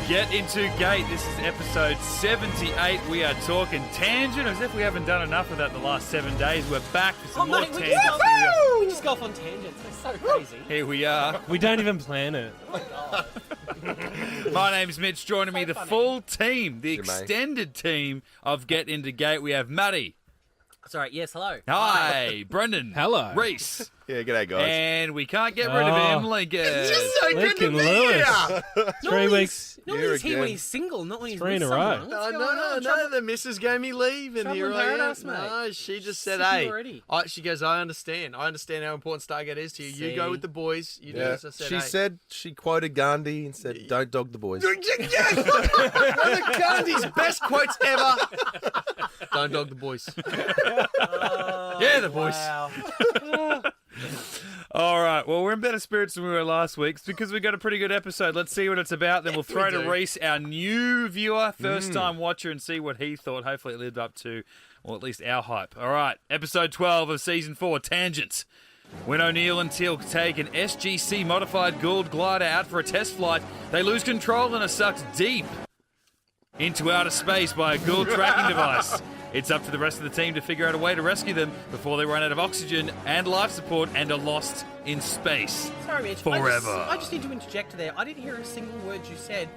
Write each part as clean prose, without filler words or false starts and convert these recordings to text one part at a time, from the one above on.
Get Into Gate. This is episode 78. We are talking tangent, as if we haven't done enough of that the last 7 days. We're back for some more tangents. We just go off on tangents. It's so crazy. Here we are. We don't even plan it. My name's Mitch. Joining me, the full team, the extended team of Get Into Gate. We have Matty. Sorry, yes, hello. Hi. Brendan. Hello. Rhys. Yeah, g'day, guys. And we can't get rid of him, Lincoln. It's just so good to Lincoln be Lewis. here. 3 weeks. No, Here he's here when again. he's single, not when he's 3 with in a row. someone. No, What's going on? no, the missus gave me leave, and Trouble here in I am. paradise, mate. No, she just said, Sick hey. already. She goes, I understand. I understand how important Stargate is to you. You go See? with the boys. You do Yeah. as I said, She hey. said, she quoted Gandhi and said, don't dog the boys. Yes! One of Gandhi's best quotes ever. Don't dog the boys. Yeah, the boys. Wow. All right. Well, we're in better spirits than we were last week because we got a pretty good episode. Let's see what it's about. Then we'll throw to do. Rhys, our new viewer, first-time watcher, and see what he thought. Hopefully it lived up to, or at least our hype. All right. Episode 12 of Season 4, Tangents. When O'Neill and Teal'c take an SGC-modified Gould glider out for a test flight, they lose control and are sucked deep into outer space by a Gould tracking device. It's up to the rest of the team to figure out a way to rescue them before they run out of oxygen and life support and are lost in space. Sorry, Mitch. Forever. I just need to interject there. I didn't hear a single word you said.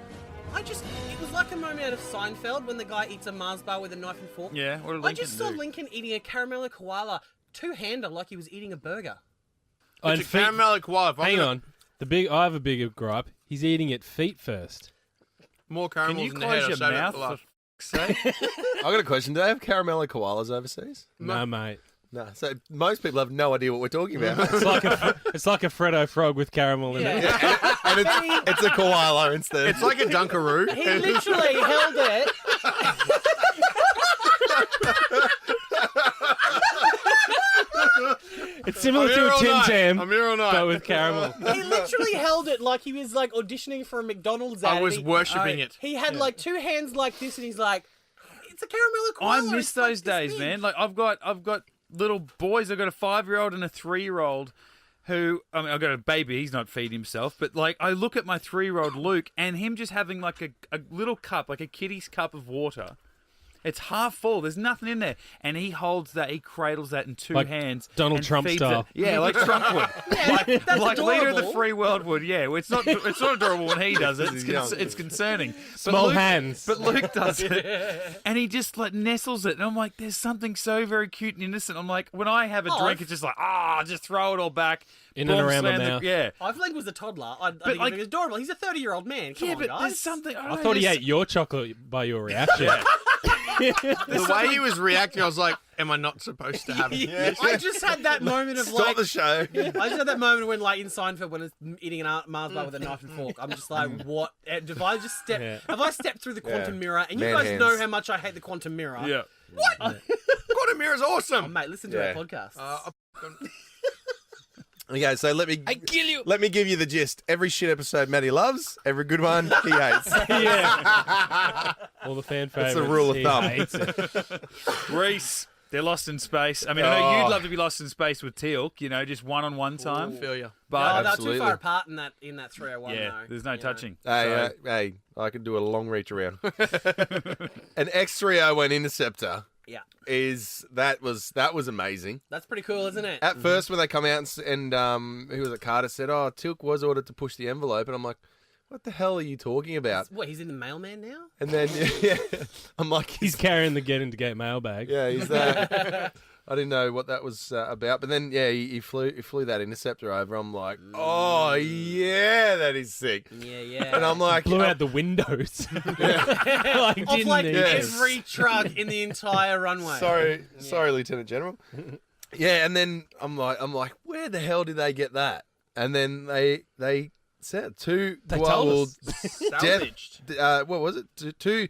It was like a moment out of Seinfeld when the guy eats a Mars bar with a knife and fork. Yeah, what did I Lincoln just saw do? Lincoln eating a caramello koala two-hander like he was eating a burger. And It's a caramelic wife. Hang on. I have a bigger gripe. He's eating it feet first. More Can caramels you in the head. close your mouth, for fuck's sake? I got a question. Do they have caramello koalas overseas? No, mate. No. So most people have no idea what we're talking about. It's like a Freddo frog with caramel in it. And it's a koala instead. It's like a Dunkaroo. He literally held it. It's similar to a Tim Tam, I'm here all night. but with caramel. He literally held it like he was like auditioning for a McDonald's ad. I was and worshipping it. He had like two hands like this, and he's like, "It's a caramello koala." I miss It's like those this days, big." man. Like I've got little boys. I've got a 5-year-old and a 3-year-old who, I mean, I've got a baby. He's not feeding himself, but like I look at my 3-year-old Luke and him just having like a little cup, like a kiddie's cup of water. It's half full. There's nothing in there, and he holds that. He cradles that in two Like hands. Donald and Trump feeds style. it. Yeah, like Trump would. That's like leader of the adorable. free world would. Yeah, it's not adorable when he does it. It's concerning. Small Luke, hands. But Luke does it, and he just like nestles it, and I'm like, there's something so very cute and innocent. I'm like, when I have a drink, it's just like, just throw it all back. In and around the slam mouth. Yeah. I've was a toddler. I think like- it was adorable. He's a 30-year-old man. Come Yeah, on, but guys. there's something. I thought he ate your chocolate by your reaction. The way he was reacting, I was like, am I not supposed to have it? I just had that moment of Stop like. the show. I just had that moment when, like, in Seinfeld, when it's eating an Mars bar with a knife and fork. I'm just like, what? If I just step, if I step through the quantum mirror, and you Man guys hands. know how much I hate the quantum mirror. Yeah. Quantum Mirror's Oh, awesome. mate, listen to Yeah. our podcast. Okay, so let me give you the gist. Every shit episode Matty loves, every good one he hates. Yeah. All the fan favorites. the rule of he thumb. hates it. Reese, they're lost in space. I mean, I know you'd love to be lost in space with Teal'c, just one-on-one time. Feel ya. But They're too absolutely. far apart in that 301. yeah, though, there's no you know. touching. Hey, So- hey, I can do a long reach around. An X301 interceptor that was amazing. That's pretty cool, isn't it? At first, when they come out and who was it? Carter said, "Oh, Teal'c was ordered to push the envelope," and I'm like, "What the hell are you talking about?" What, he's in the mailman now? And then I'm like, He's carrying the Get Into Gate mailbag. Yeah, he's that. I didn't know what that was about, but then he flew that interceptor over. I'm like, oh yeah, that is sick. Yeah. And I'm like, Blew out the windows. Like, Off didn't like need Yes. every truck in the entire runway. sorry, Lieutenant General. Yeah, and then I'm like, where the hell did they get that? And then they said two They told us. Salvaged. what was it? Two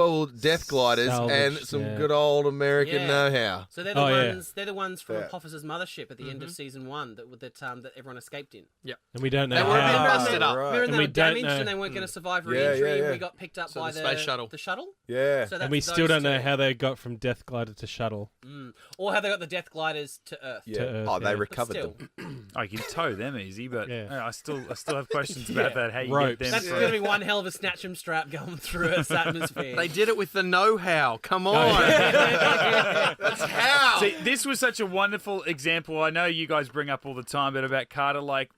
old death gliders Salvage, and some yeah. good old American Yeah. know-how. So they're the Oh, yeah. ones. They're the ones from Yeah. Apophis' mothership at the end of season 1 that everyone escaped in. And we don't know They were a bit how. rusted up. Remember And they we were don't damaged know- and they weren't going to survive Yeah, re-entry, yeah, and yeah. we got picked up So by the space shuttle. The shuttle. Yeah. So And we that's still those don't know two. how they got from Death Glider to Shuttle Or how they got the Death Gliders to Earth. Yeah. to Earth. Oh, they yeah. But recovered still, them. I can tow them easy, but Yeah. I still have questions about that. How you Ropes. get them that's from- going to be one hell of a snatchem strap going through Earth's atmosphere. They did it with the know-how. Come on. That's how. See, this was such a wonderful example. I know you guys bring up all the time, but about Carter, like,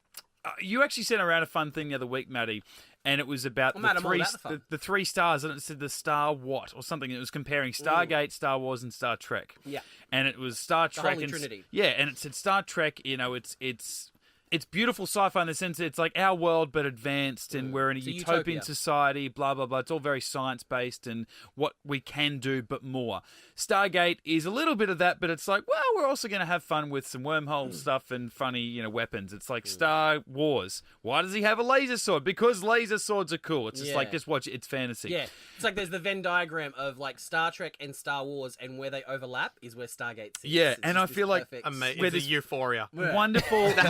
you actually sent around a fun thing the other week, Maddie, and it was about Well, Matt, I'm all about the fun. the 3 stars, and it said the Star what or something. It was comparing Stargate, Star Wars, and Star Trek. Yeah. And it was Star Trek Holy and Trinity. Yeah, and it said Star Trek. You know, it's beautiful sci-fi in the sense that it's like our world but advanced, and we're in a It's a utopian utopia. society. Blah blah blah. It's all very science-based and what we can do, but more. Stargate is a little bit of that, but it's like, well, we're also going to have fun with some wormhole stuff and funny, weapons. It's like Star Wars. Why does he have a laser sword? Because laser swords are cool. It's just like, Yeah. just watch it. It's fantasy. Yeah, it's like there's the Venn diagram of like Star Trek and Star Wars, and where they overlap is where Stargate sits. Yeah, It's and just I this feel like perfect- Amazing. Where It's a this- euphoria. Wonderful. The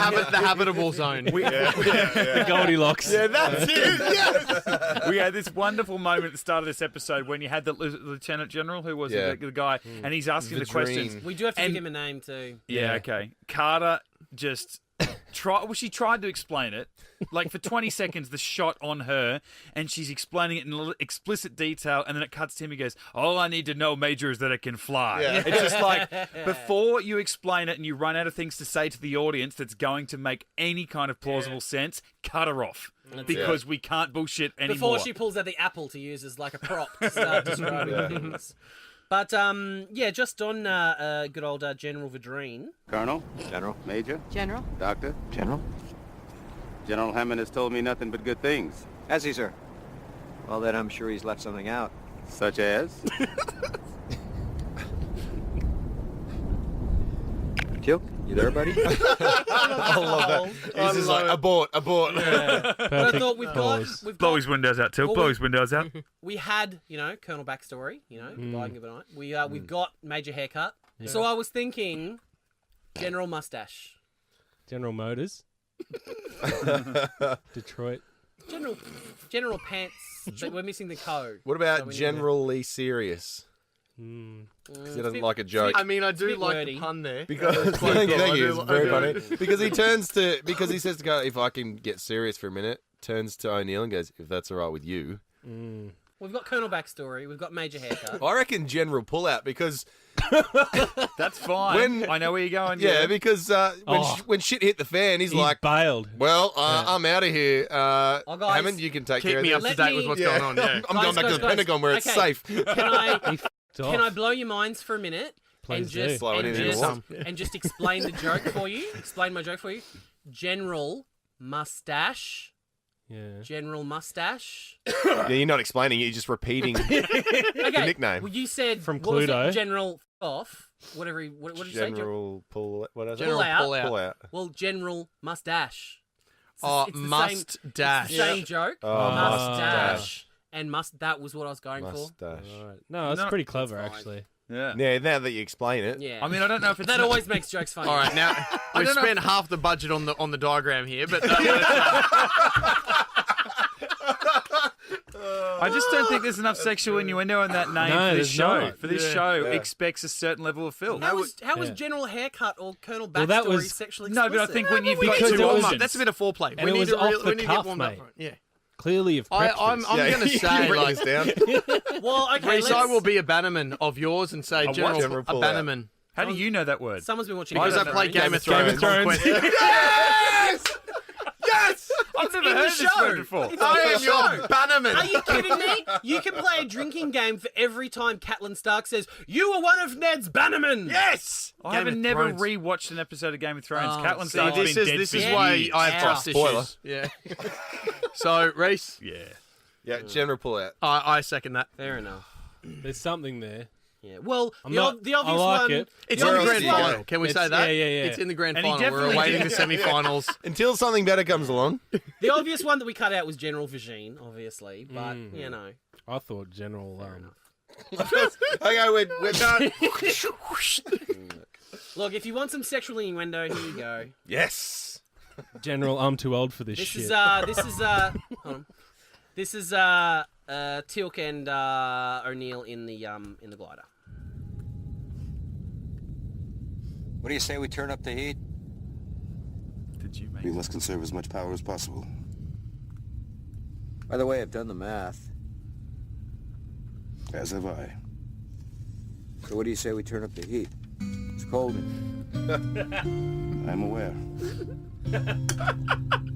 habitable zone. The Goldilocks. Yeah, that's it. Yes. We had this wonderful moment at the start of this episode when you had the Lieutenant General, who was Yeah. the guy, and he's asking the Vadreen. questions. We do have to And- give him a name too. Yeah, okay. Carter just she tried to explain it. Like for 20 seconds, the shot on her, and she's explaining it in explicit detail, and then it cuts to him. He goes, "All I need to know, Major, is that it can fly." Yeah. It's just like, before you explain it and you run out of things to say to the audience that's going to make any kind of plausible sense, cut her off. Because we can't bullshit anymore. Before she pulls out the apple to use as like a prop to start describing things. But just on good old General Vadreen. Colonel? General? Major? General? Doctor? General? General Hammond has told me nothing but good things. Has he, sir? Well, then I'm sure he's left something out. Such as? Tealc, you there, buddy? I love that. He's just like, abort. But I Perfect thought we've pause. Blow his windows out, Till. Well, Blow we- his windows out. we had, Colonel backstory, goodbye and good night. We've got Major haircut. So I was thinking General Mustache. General Motors. Detroit. General Pants, but we're missing the code. What So about we need Generally Serious? Because he doesn't like a joke. I mean, I do bit like wordy. the pun there. Because Quite cool. thank you, I it's very do. funny. Because he says to go, if I can get serious for a minute, turns to O'Neill and goes, if that's all right with you. We've got Colonel backstory. We've got Major haircut. I reckon General Pullout because That's fine. When- I know where you're going. because when shit hit the fan, he's He like, bailed. well, I'm out of here. guys, Hammond, you can take care Keep of me this. up to Let date me- with what's Yeah. going on. Yeah. I'm going back to the Pentagon where it's Okay. safe. Can I blow your minds for a minute Please and do. just Blow it and in just, your and just explain the joke for you? Explain my joke for you. General Mustache. Yeah. General Mustache. Yeah, you're not explaining it, you're just repeating Okay. nickname. Well, you said From what was it? Cluedo. General off. Whatever. What did you say? General Pull. What is it? Pull out. Pullout. Well, General Mustache. Oh, It's the must same, dash. It's the same joke. Oh, Mustache. And that was what I was going for. Mustache. Alright. No, it's No, pretty clever, it's fine. actually. Yeah. Yeah, now that you explain it. Yeah. I mean, I don't know if it's that always makes jokes funny. All right, now we've don't know spent half the budget on the diagram here, but I just don't think there's enough sexual innuendo in that name No, for this there's show. not. For this Yeah. show, Yeah. expects a certain level of filth. How was Yeah. General Haircut or Colonel Well, that Backstory was- sexually No, explicit? but I think when you've got Because two it was- options, that's a bit of foreplay. And it was off the cuff, mate. Yeah. Clearly, you've prepped I'm this. going to say, Bring like, this down. Well, okay, Rhys, let's... I will be a bannerman of yours and say what? General General a Pullout. bannerman. how do you know that word? Someone's been watching Because I Game of play Thrones. Game of Game of Thrones. Thrones. Yes! Yes! I've never in the heard this show. word before. I am your bannerman. Are you kidding me? You can play a drinking game for every time Catelyn Stark says, "You are one of Ned's bannermen." Yes. I Game haven't of never Thrones. rewatched an episode of Game of Thrones. Oh, Catelyn see, Stark's This been is dead this for is years. why I have Ow. trust Spoiler. issues. Yeah. So, Rhys, Yeah. Yeah, General Pullout. I second that. Fair enough. There's something there. Yeah. Well, I'm the not- the I obvious like one. it. It's the in the obvious grand one- final. Can we say It's- that? yeah, yeah, yeah. It's in the grand And he final. We're definitely awaiting did. the semi-finals. Until something better comes along. The obvious one that we cut out was General Vagine, obviously, but you know. I thought General. Okay, we're done. Look, if you want some sexual innuendo, here you go. Yes. General, I'm too old for this This shit. is hold on. This is Teal'c and O'Neill in the glider. What do you say we turn up the heat? Did you make We must conserve as much power as possible. By the way, I've done the math. As have I. So what do you say we turn up the heat? It's cold in I'm aware.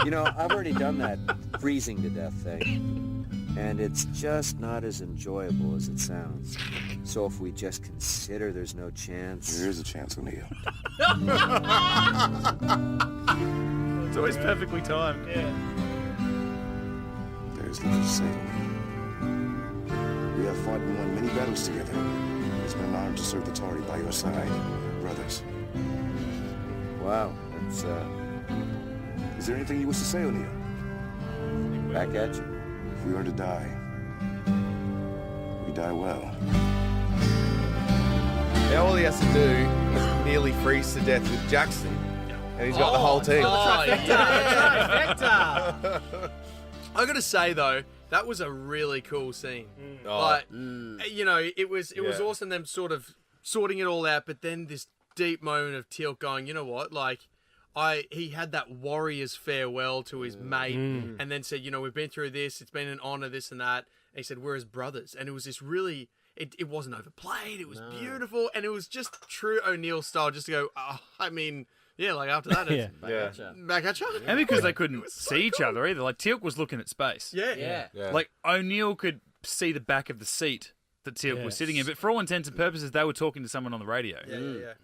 You know, I've already done that freezing to death thing, and it's just not as enjoyable as it sounds. So if we just consider there's no chance... There is a chance, O'Neill. It's always perfectly timed. Yeah. There is little to say. We have fought and won many battles together. It's been an honor to serve the Tory by your side, brothers. Wow, it's, Is there anything you wish to say, O'Neill? back at you. If we are to die, we die well. Now all he has to do is nearly freeze to death with Jackson, and he's got the whole team. Trifecta. I gotta say though, that was a really cool scene. Like, you know, it was Yeah. awesome them sort of sorting it all out, but then this deep moment of Teal'c going, you know what, like. He had that warrior's farewell to his mate, and then said, you know, we've been through this. It's been an honor, this and that. And he said, we're his brothers, and it was this really. It wasn't overplayed. It was beautiful, and it was just true O'Neill style. Just to go. Oh, I mean, yeah, like after that, it's back at you. And because they couldn't see each other either. Like, Teal'c was looking at space. Yeah. Like, O'Neill could see the back of the seat that Teal'c was sitting in, but for all intents and purposes, they were talking to someone on the radio.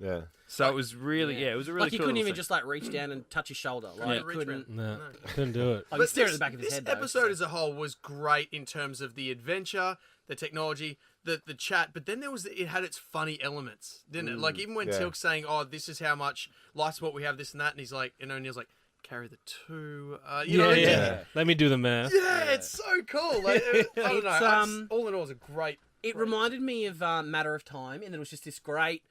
Yeah. So it was really, it was a really Like he cool couldn't even little just like reach down and touch his shoulder. Like Yeah. couldn't. No, couldn't do it. I could stare at the back of his this head. Though, episode so- as a whole was great in terms of the adventure, the technology, the chat, but then it had its funny elements, didn't it? Like even when Yeah. Teal'c's saying, "Oh, this is how much life's what we have, this and that," and he's like, and O'Neill's like, "Carry the two," you know? Let me do the math. Yeah, it's so cool. Like, I don't know. It's, All in all, it was a great. It reminded me of Matter of Time, and it was just this great,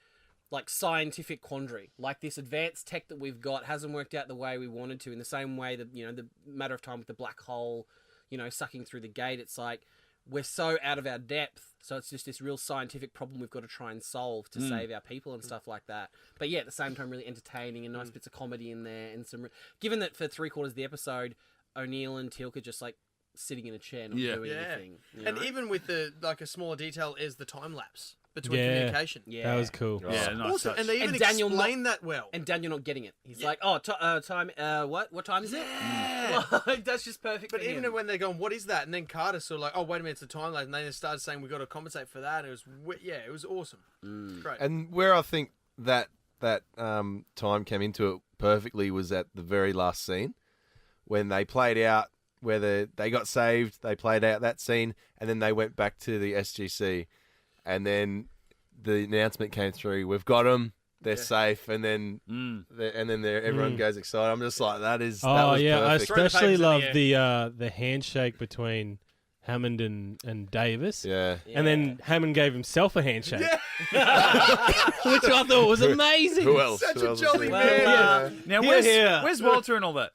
like, scientific quandary. Like, this advanced tech that we've got hasn't worked out the way we wanted to, in the same way that, you know, the Matter of Time with the black hole, you know, sucking through the gate. It's like, we're so out of our depth, so it's just this real scientific problem we've got to try and solve to save our people and stuff like that. But yeah, at the same time, really entertaining and nice bits of comedy in there. And some, given that for 3/4 of the episode, O'Neill and Teal'c are just, like, sitting in a chair not doing anything. You And know? even with the like a smaller detail is the time lapse between Yeah. communication. Yeah. That was cool. Yeah, nice Awesome, touch. and they even And Daniel explain that well. And Daniel not getting it. He's like, oh, time, what time is it? Like, that's just perfect But for even him. when they're going, what is that? And then Carter's sort of like, oh, wait a minute, it's the time lapse. And they started saying, we've got to compensate for that. It was, it was awesome. Great. And where I think that time came into it perfectly was at the very last scene when they played out where they got saved. They played out that scene, and then they went back to the SGC, and then the announcement came through. We've got them. They're safe, and then everyone goes excited. I'm just like, that was I perfect. Throw the especially papers in love the the handshake between Hammond and Davis. Yeah. And then Hammond gave himself a handshake, which I thought was amazing. Who else? Such Who a else jolly is man. there? Now, Here, here. where's Walter and all that?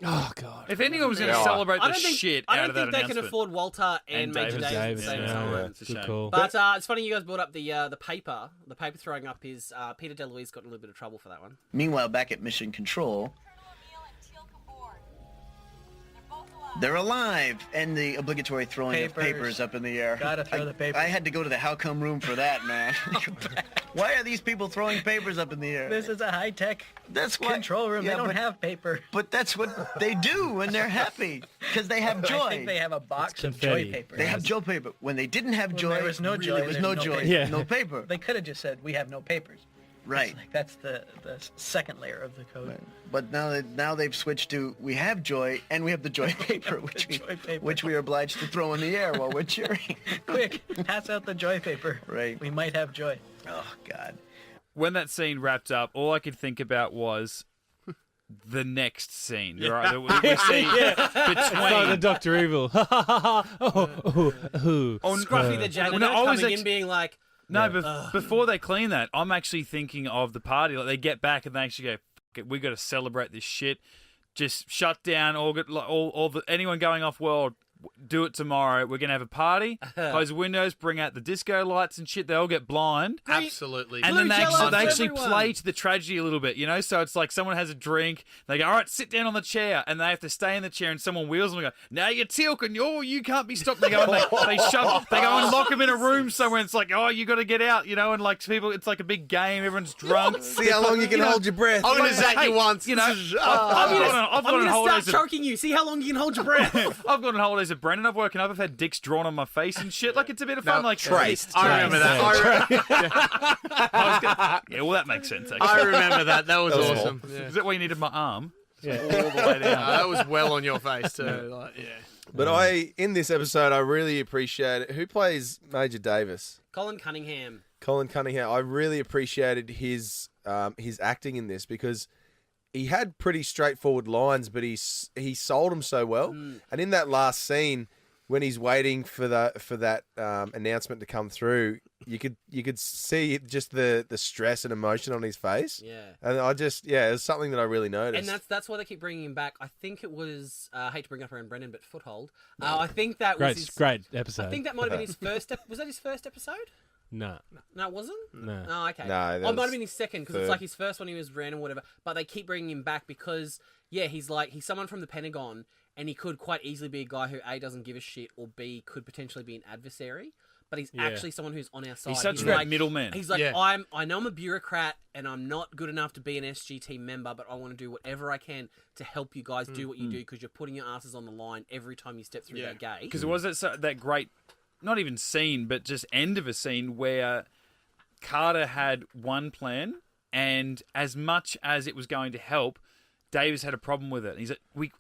Oh god. If anyone was going to Yeah. celebrate I the don't think, shit I out don't of that think they can announcement. afford Walter and Major Davis. Davis at the same time. yeah. It's a Good shame. call. But it's funny you guys brought up the paper. The paper throwing up is Peter DeLuise got in a little bit of trouble for that one. Meanwhile, back at Mission Control, they're alive, and the obligatory throwing of papers up in the air. Gotta throw the papers. I had to go to the how come room for that, man. Why are these people throwing papers up in the air? This is a high-tech That's what, control room. Yeah, they don't but, have paper. But that's what they do when they're happy, because they have joy. I think they have a box of confetti. joy paper. They have joy paper. When they didn't have When joy, there was no joy, there was there's no no joy, paper. Yeah. no paper. They could have just said, we have no papers. Right. Like that's the second layer of the code. Right. But now they've switched to we have joy and we have the joy paper, which we are obliged to throw in the air while we're cheering. Quick, pass out the joy paper. Right. We might have joy. Oh God. When that scene wrapped up, all I could think about was the next scene. Right? We see Like the between. Dr. Evil. Scruffy the janitor no, I was coming in being like, No, before they clean that, I'm actually thinking of the party. Like they get back and they actually go, "F- it, we got to celebrate this shit. Just shut down all the anyone going off world. Do it tomorrow. We're gonna have a party. Close the windows. Bring out the disco lights and shit. They all get blind. Absolutely. And then they Jello actually for everyone. play to the tragedy a little bit, you know? So it's like someone has a drink, they go, all right, sit down on the chair, and they have to stay in the chair, and someone wheels them and go, now you're Tealc, and you can't be stopped. They go and they go and lock them in a room somewhere, and it's like, oh, you got to get out, you know? And like people, it's like a big game, everyone's drunk. See how long you can hold your breath. I'm going to zap you once. You know, This is- I've gone I'm on going to holidays. start choking you. See how long you can hold your breath. I've gone on holidays at Brendan. I've woken up. I've had dicks drawn on my face and shit. Like it's a bit of fun. Like traced. I remember that. yeah, well, that makes sense. Actually. I remember that. That was was awesome. Yeah. Is that why you needed my arm? Yeah. All the way down. That was well on your face too. Like, yeah. But in this episode, I really appreciate it. Who plays Major Davis? Colin Cunningham. Colin Cunningham. I really appreciated his acting in this because he had pretty straightforward lines, but he sold them so well. And in that last scene, when he's waiting for that announcement to come through, you could see just the stress and emotion on his face. Yeah. And it's something that I really noticed. And that's why they keep bringing him back. I think it was, I hate to bring up around Brendan, but Foothold. I think that was Great episode. I think that might have been his first. Was that his first episode? No. No, it wasn't. No. Oh, okay. No, It that might have was been his second because third. it's like his first one. He was random, whatever. But they keep bringing him back because he's someone from the Pentagon, and he could quite easily be a guy who A, doesn't give a shit, or B, could potentially be an adversary. But he's actually someone who's on our side. He's such a great middleman. He's like, Yeah. I know I'm a bureaucrat and I'm not good enough to be an SGT member, but I want to do whatever I can to help you guys do what you do because you're putting your asses on the line every time you step through that gate. Because it was that great, not even scene, but just end of a scene where Carter had one plan, and as much as it was going to help, Davis had a problem with it. He's like,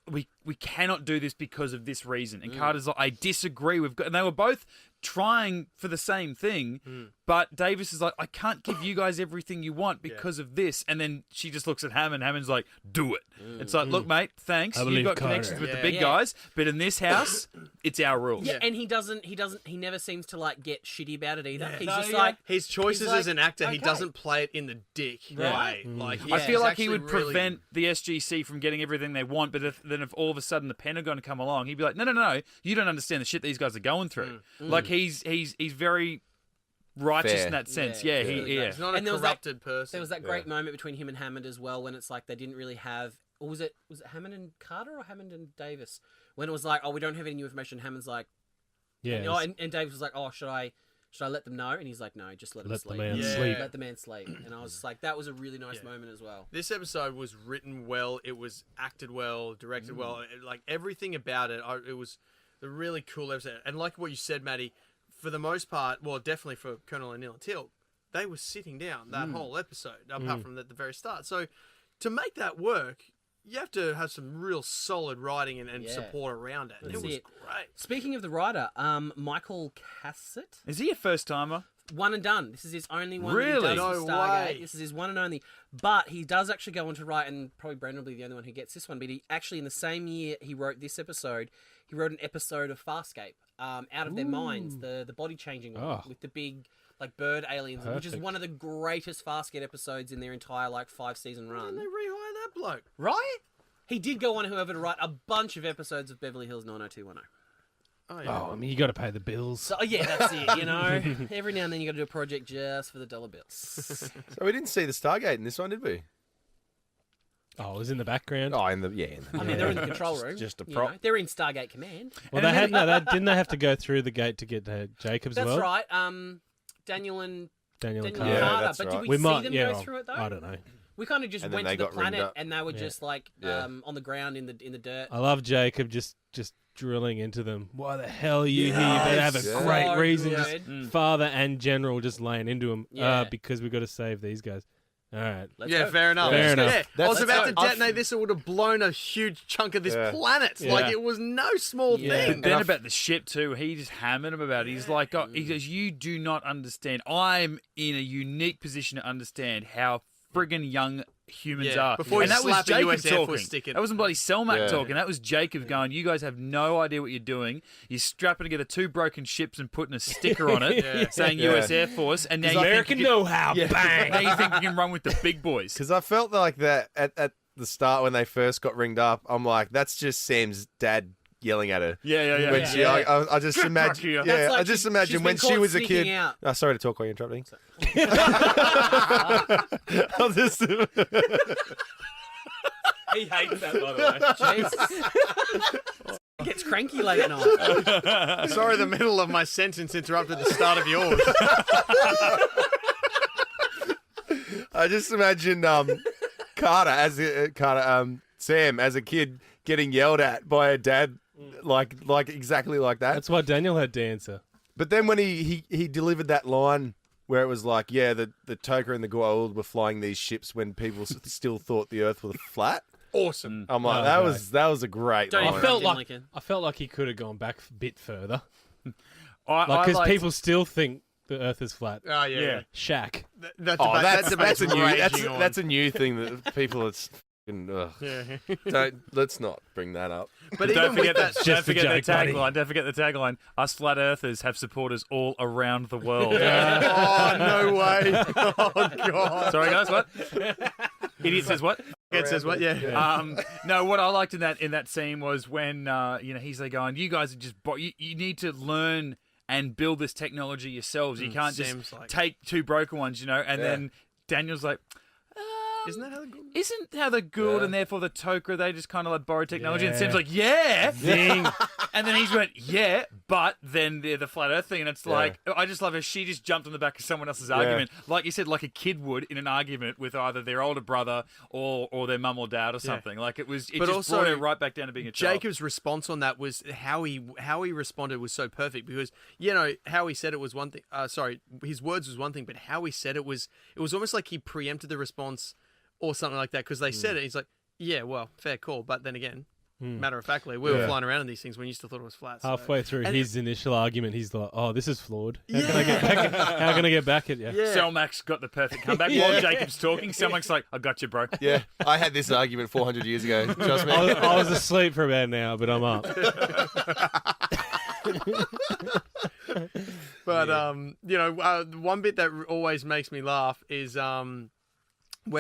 we cannot do this because of this reason. And Carter's like, I disagree. And they were both trying for the same thing, but Davis is like, I can't give you guys everything you want because of this. And then she just looks at Hammond. Hammond's like, do it. It's like, look, mate, thanks. I You've believe got Carter. connections with the Yeah. big guys, but in this house, it's our rules. Yeah, and he never seems to like get shitty about it either. He's just yeah. like, His choices he's like, as an actor, he okay. doesn't play it in the dick way. Like, I feel like he he's would actually really- prevent the SGC from getting everything they want, but if all of a sudden the Pentagon come along, he'd be like, no, you don't understand the shit these guys are going through. Like he's very righteous Fair. in that sense. Yeah. He's not a And there was corrupted person. there was that great moment between him and Hammond as well when it's like they didn't really have, or was it Hammond and Carter or Hammond and Davis? When it was like, oh, we don't have any new information. Hammond's like, Yeah. and Davis was like, oh, should I let them know? And he's like, no, just let him Let sleep. the man Yeah. sleep. Let the man sleep. And I was just like, that was a really nice moment as well. This episode was written well. It was acted well, directed well. Like everything about it, it was a really cool episode. And like what you said, Maddie, for the most part, well, definitely for Colonel O'Neill and Teal'c, they were sitting down that whole episode, apart from at the very start. So to make that work, you have to have some real solid writing and Yeah. support around it. And That's it was it. great. Speaking of the writer, Michael Cassett, Is he a first timer? one and done. This is his only one. Really? That he does for No Stargate. way. This is his one and only. But he does actually go on to write, and probably Brendan will be the only one who gets this one. But he actually, in the same year he wrote this episode, he wrote an episode of Farscape, Out of Their Minds, the body changing one Oh. with the big like bird aliens, which is Perfect. one of the greatest Farscape episodes in their entire like 5-season run. And they rehire that bloke. Right? He did go on, however, to write a bunch of episodes of Beverly Hills 90210. Oh, yeah. Oh, I mean, you got to pay the bills. So yeah, that's it. You know, every now and then you got to do a project just for the dollar bills. So we didn't see the Stargate in this one, did we? Oh, it was in the background. Oh, I mean, they're in the control room. Just a you prop. know. They're in Stargate Command. Well, didn't they have to go through the gate to get to Jacob as That's well? right. Daniel and Daniel and Carter. Carter. Yeah, that's But right. did We see might, them yeah, go through it though? I don't know. We kind of just And then went they to the got ringed planet up. and they were Yeah. just like Yeah. on the ground in the dirt. I love Jacob just drilling into them. Why the hell are you here? You better have a Yes. great So reason. good. Just father and general just laying into him Yeah. because we've got to save these guys. All right. Let's Yeah, go. fair enough. Fair enough. Yeah, I was That's- about to detonate this. It would have blown a huge chunk of this planet. Yeah. Like, it was no small Yeah. thing. Then about the ship too, he just hammered him about it. He's like, he goes, "You do not understand. I'm in a unique position to understand how friggin' young humans Yeah, are." before And you that was slap a Jacob US Air Force talking. stick in. That wasn't bloody Selmac Yeah. talking. That was Jacob going, "You guys have no idea what you're doing. You're strapping together two broken ships and putting a sticker on it saying US Air Force, and now you American think you know-how. Bang. now you think you can run with the big boys." Because I felt like that at the start when they first got ringed up. I'm like, that's just Sam's dad yelling at her. Yeah. When she, I just imagine. here. Yeah, That's like I just she's imagine been when she caught was a sneaking kid. out. Oh, sorry to talk while you're interrupting. I'll just. He hates that, by the way. Gets cranky late at night. Sorry, the middle of my sentence interrupted the start of yours. I just imagine Sam as a kid getting yelled at by a dad, like exactly like that. That's why Daniel had to answer. But then when he delivered that line where it was like, yeah, the Toker and the Goa'uld were flying these ships when people still thought the Earth was flat. Awesome. I'm like, Oh, that was a great Don't line. I felt Didn't like like it. I felt like he could have gone back a bit further, I because liked- people still think the Earth is flat. Oh, yeah. Shaq. That Oh, debate- that's a new raging on. that's a new thing that people ugh. Yeah. Let's not bring that up. But Don't even with forget that, that. just Don't a forget the joke, buddy. tagline. Don't forget the tagline. Us flat earthers have supporters all around the world. oh, no way. Oh, God. Sorry, guys. What? Idiot says what? It says what? Yeah. No, what I liked in that scene was when he's like going, "You guys are just you need to learn and build this technology yourselves. You can't just Sam's like- take two broken ones, And then Daniel's like, Isn't that how the "Isn't how the Goa'uld and therefore the Toker they just kind of like borrow technology?" And Yeah. Sam's like, "Yeah." Ding. And then he's went, "Yeah, but then they're the flat Earth thing," and it's like, I just love how she just jumped on the back of someone else's argument, like you said, like a kid would in an argument with either their older brother or their mum or dad or something. Like it just also, brought her right back down to being a child. Jacob's response on that was how he responded was so perfect because how he said it was one thing. His words was one thing, but how he said it was almost like he preempted the response or something like that because they said it. He's like, "Yeah, well, fair call," but then again, matter of factly, we were flying around in these things when you still thought it was flat. So. Halfway through And his initial argument, he's like, "Oh, this is flawed. How can I get back? How can I get back at you?" Yeah. Selmac's got the perfect comeback. While Jacob's talking, Selmac's like, "I got you, bro." Yeah, I had this argument 400 years ago. Trust me. I was asleep for about an hour, but I'm up. But one bit that always makes me laugh is when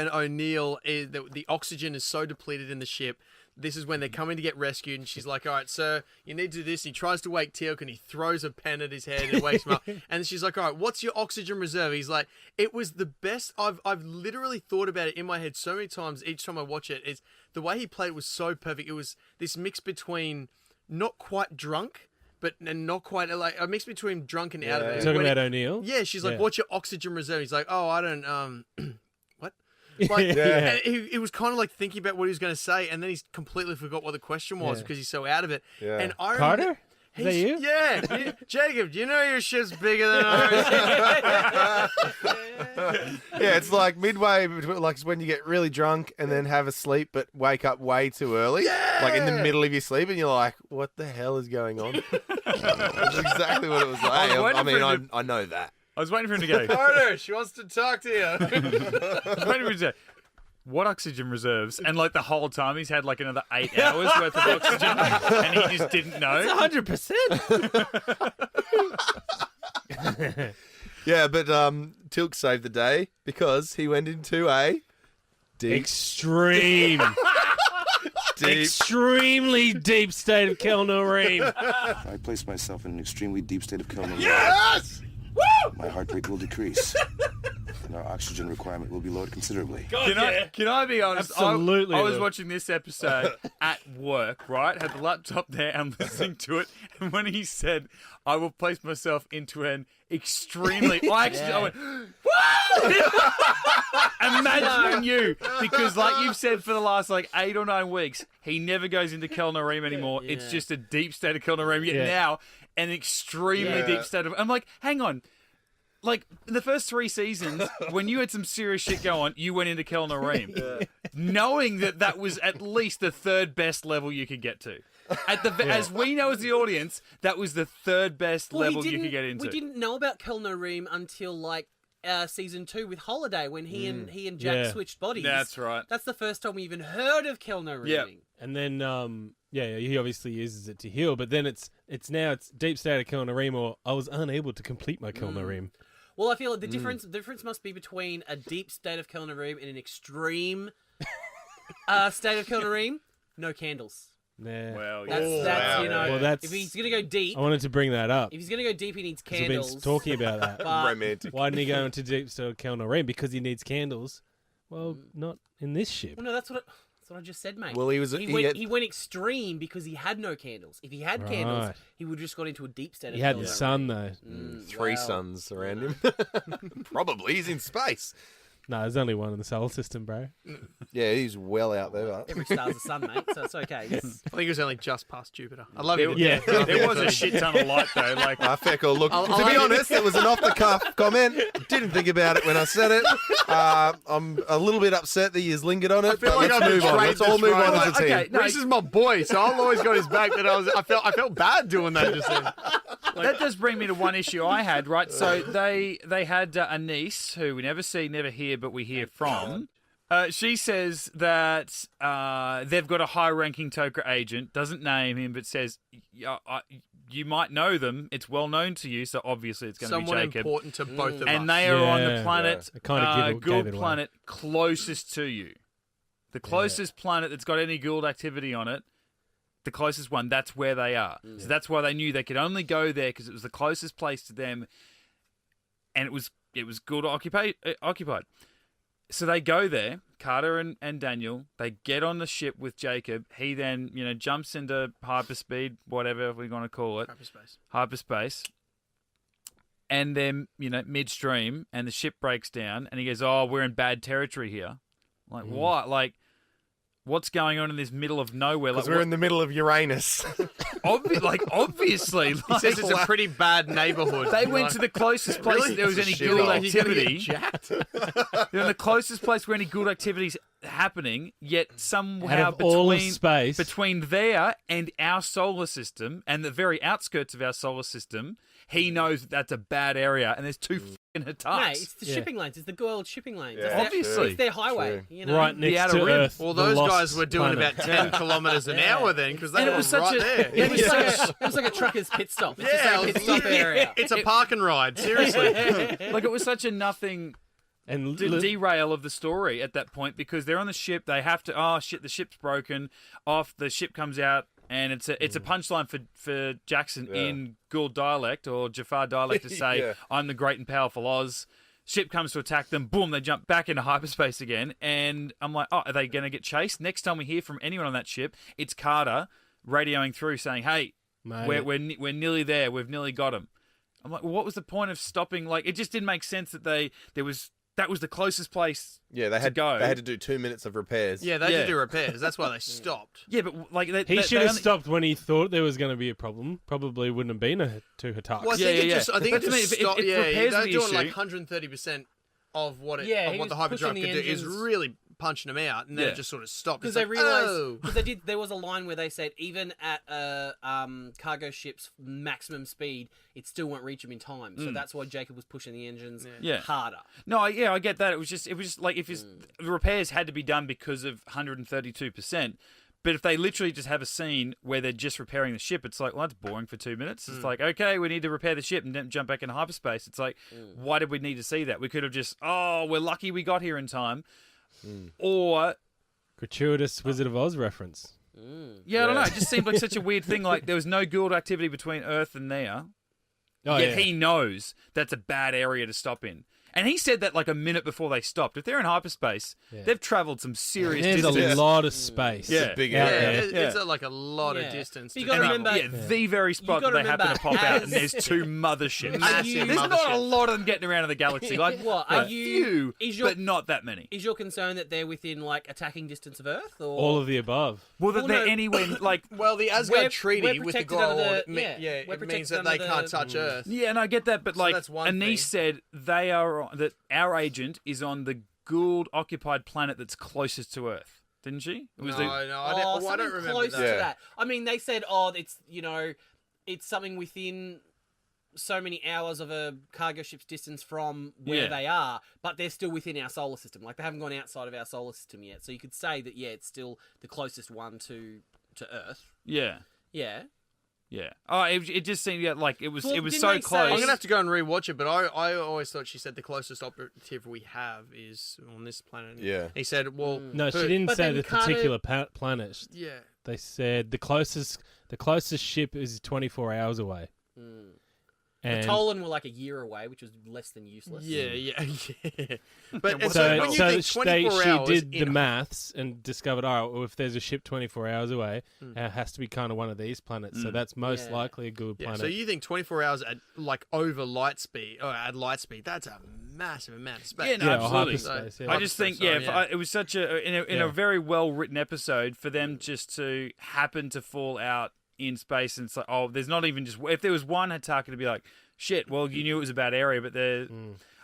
O'Neill is the oxygen is so depleted in the ship. This is when they're coming to get rescued, and she's like, "All right, sir, you need to do this." And he tries to wake Teal'c, and he throws a pen at his head and wakes him up. And she's like, "All right, what's your oxygen reserve?" He's like, "It was the best." I've literally thought about it in my head so many times. Each time I watch it, is the way he played was so perfect. It was this mix between not quite drunk, and not quite like a mix between drunk and out of it. Talking When about he- O'Neill. Yeah, she's like, Yeah. "What's your oxygen reserve?" He's like, "Oh, I don't what?" Like, Yeah. and he was kind of like thinking about what he was going to say, and then he's completely forgot what the question was Yeah. because he's so out of it. Yeah. And I remember, Carter? Is that you? Yeah, Jacob. Do you know your ship's bigger than ours? Yeah, it's like midway between, like when you get really drunk and then have a sleep but wake up way too early. Yeah. Like in the middle of your sleep and you're like, what the hell is going on? That's exactly what it was like. I was I waiting mean, for I know that. I was waiting for him to go. Carter, she wants to talk to you. I was waiting for him to say, "What oxygen reserves?" And like the whole time he's had like another 8 hours worth of oxygen, and he just didn't know. 100%. Yeah, but Teal'c saved the day because he went into a deep, Extremely deep state of Kelnorine. I place myself in an extremely deep state of coma. Yes! My heart rate will decrease, and our oxygen requirement will be lowered considerably. Can I be honest? Absolutely, I was Lou. watching this episode at work, right? Had the laptop there and listening to it. And when he said, "I will place myself into an extremely," I went, "Woo!" Imagine you, because like you've said for the last like 8 or 9 weeks, he never goes into Kelnorim anymore. It's Yeah. just a deep state of Kelnorim. Yet Yeah. now, an extremely deep state of. I'm like, hang on. like in the first 3 seasons, when you had some serious shit go on, you went into Kelner Reem, knowing that was at least the 3rd best level you could get to. As we know as the audience, that was the 3rd best level you could get into. We didn't know about Kelner Reem until like season 2 with Holiday when he and Jack switched bodies. That's right. That's the first time we even heard of Kelner Reem. Yeah. And then, he obviously uses it to heal, but then it's deep state of Kelner Reem, or I was unable to complete my Kelner Reem. Well, I feel like the difference must be between a deep state of Kelner Reem and an extreme state of Kelner Reem. No candles. Nah. Well, That's you know. Well, that's- if he's gonna go deep, I wanted to bring that up. if he's gonna go deep, he needs Because we've been candles. talking about that. But Romantic. Why didn't he go into deep state of Kelner Reem? Because he needs candles. Well, not in this ship. well, no, that's what I just said, mate. Well, he went extreme because he had no candles. If he had candles, Right. he would have just got into a deep state. He of had the Kelner sun, though. Reem. 3 Wow. suns around him. Probably. He's in space. No, there's only one in the solar system, bro. Yeah, he's well out there. Right? Every star's the sun, mate, so it's okay. I think it was only just past Jupiter. I love you. Yeah. There was a shit ton of light though. Like Fair call. Look, I'll to be honest, it was an off-the-cuff comment. Didn't think about it when I said it. I'm a little bit upset that he's lingered on it, I feel but like let's I've move on. betrayed Let's all this move right. on as a team. Okay, no, Rhys is my boy, so I've always got his back. But I felt bad doing that just then. that does bring me to one issue I had, right? So they had a niece who we never see, never hear, but we hear from. She says that they've got a high-ranking Tok'ra agent, doesn't name him, but says, you might know them. It's well known to you, so obviously it's going to be Someone Jacob. important to both of us. And they are on the Yeah. planet, Yeah. It kinda gave Gould it away. planet, closest to you. The closest planet that's got any Gould activity on it, the closest one, that's where they are. So that's why they knew they could only go there because it was the closest place to them, and it was Gould occupied. So they go there, Carter and Daniel. They get on the ship with Jacob. He then, jumps into hyperspeed, whatever we're going to call it. Hyperspace. And then, midstream, and the ship breaks down, and he goes, "Oh, we're in bad territory here." Like, what? Like, what's going on in this middle of nowhere? Because Like, we're in the middle of Uranus. obviously. He says it's a pretty bad neighborhood. They went to the closest place Really? that there was any It's a shithole. Gould You're gonna activity. get jacked. They're in the closest place where any Gould activity's happening, yet somehow Out of all of between space. between there and our solar system and the very outskirts of our solar system, he knows that's a bad area, and there's 2 fucking Mate, Hatarks. it's the shipping lanes. It's the Gould shipping lanes. Yeah. It's their- Obviously. it's their highway. True. You know? Right next outer to rim. Earth. Well, the those lost guys were doing planet. about 10 kilometers an hour then, because they And it were was such right a- there. It was like a trucker's pit stop. It's Yeah, just a pit stop area. It's a park and ride, seriously. Like, it was such a nothing And derail of the story at that point because they're on the ship. They have to. Oh shit! The ship's broken. Off. The ship comes out, and it's a punchline for Jackson in Gould dialect or Jafar dialect to say, Yeah. "I'm the great and powerful Oz." Ship comes to attack them. Boom! They jump back into hyperspace again, and I'm like, "Oh, are they going to get chased?" Next time we hear from anyone on that ship, it's Carter radioing through saying, "Hey, Mate. we're nearly there. We've nearly got him." I'm like, well, what was the point of stopping? Like, it just didn't make sense that that was the closest place. Yeah, they had go. They had to do 2 minutes of repairs. Yeah, they Yeah. had to do repairs. That's why they stopped. Yeah, but like he should have stopped when he thought there was going to be a problem. Probably wouldn't have been 2 Hatarks. Well, I think it just But stopped. if Yeah, repairs they're the doing like issue- 130% of what Yeah, of he what the was pushing hyperdrive the could do is engines. really punching them out, and then Yeah. it just sort of stopped. Because It's they like, realized, oh. because there was a line where they said even at cargo ship's maximum speed, it still won't reach them in time. So that's why Jacob was pushing the engines Yeah. harder. No, I get that. It was just like if the repairs had to be done because of 132%. But if they literally just have a scene where they're just repairing the ship, it's like, well, that's boring for 2 minutes. It's like, okay, we need to repair the ship and then jump back into hyperspace. It's like, why did we need to see that? We could have just, we're lucky we got here in time. Or, Gratuitous Wizard of Oz reference. I don't know. It just seemed like such a weird thing. Like, there was no Gould activity between Earth and there. Oh, Yet yeah. he knows that's a bad area to stop in. And he said that like a minute before they stopped. If they're in hyperspace, they've travelled some serious There's distance. a lot of space. Yeah. Big out area. there. It's like a lot of distance. You to got to travel. remember, the very spot that gotta they happen to remember, pop out, and as- there's two motherships. Massive There's not a motherships. lot of them getting around in the galaxy. Like What, a are you- few, but not that many. is your concern that they're within like attacking distance of Earth, or All of the above. Well, that Well, they're no. anywhere like. Well, the Asgard We're Treaty with the protected under Grodd, the- yeah, we're it means protected that they under can't the- touch Earth. Yeah, and I get that, but So like that's one Anise thing. said, that our agent is on the Gould occupied planet that's closest to Earth, didn't she? It was No, I don't something remember close that. to Yeah. that. I mean, they said, it's it's something within so many hours of a cargo ship's distance from where Yeah. they are, but they're still within our solar system. Like they haven't gone outside of our solar system yet. So you could say that it's still the closest one to Earth. Yeah, Yeah. yeah. Oh, it just seemed like it was Well, it was didn't so they close. say- I'm gonna have to go and rewatch it, but I always thought she said the closest operative we have is on this planet. Yeah. He said, well, No, she who- didn't But say then the Carter- particular planet. Yeah. They said the closest ship is 24 hours away. The And Tolan were like a year away, which was less than useless. Yeah. But and so, when you so think 24 she hours did the in- maths and discovered, well, if there's a ship 24 hours away, it has to be kind of one of these planets. So that's most Yeah. likely a good Yeah, planet. so you think 24 hours at over light speed, or at light speed? That's a massive amount of space. Yeah, no, Yeah, or absolutely. hyperspace, yeah. I just think, it was such in a very well written episode for them just to happen to fall out in space, and it's like, there's not even just if there was one Hataka to be like, shit, well, you knew it was a bad area, but